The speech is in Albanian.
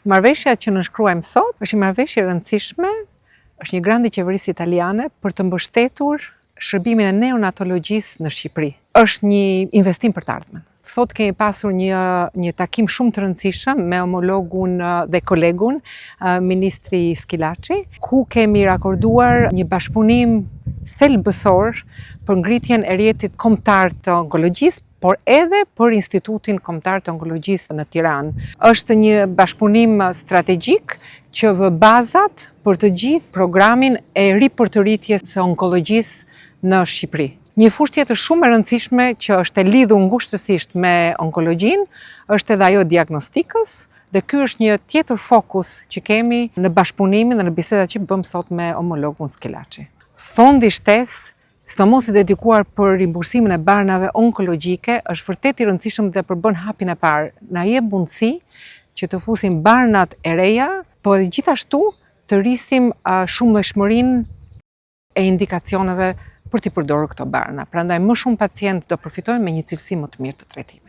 Marrëveshja që nënshkruajmë sot është një marrëveshje e rëndësishme, është një grandi qeverisë italiane për të mbështetur shërbimin e neonatologjisë në Shqipëri. Është një investim për të ardhmen. Sot kemi pasur një takim shumë të rëndësishëm me homologun dhe kolegun, Ministri Schillaci, ku kemi rakorduar një bashkëpunim thelbësor për ngritjen e rrjetit kombëtar të onkologjisë, por edhe për Institutin Kombëtar të Onkologjisë në Tiranë. Është një bashkëpunim strategjik që vë bazat për të gjithë programin e ripërtëritjes së onkologjisë në Shqipëri. Një fushë tjetër shumë e rëndësishme që është e lidhur ngushtësisht me onkologjinë është edhe ajo diagnostikës, dhe ky është një tjetër fokus që kemi në bashkëpunimin dhe në bisedat që bëmë sot me homologun Schillaci. Fondi shtesë, sidomos i dedikuar për rimbursimin e barnave onkologjike, është vërtet i rëndësishëm dhe përbën hapin e parë. Na jep mundësi që të fusim barnat e reja, po edhe gjithashtu të rrisim shumëllojshmërinë e indikacioneve për t'i përdorur këto barna. Prandaj më shumë pacientë do përfitojnë me një cilësi më të mirë të trajtimit.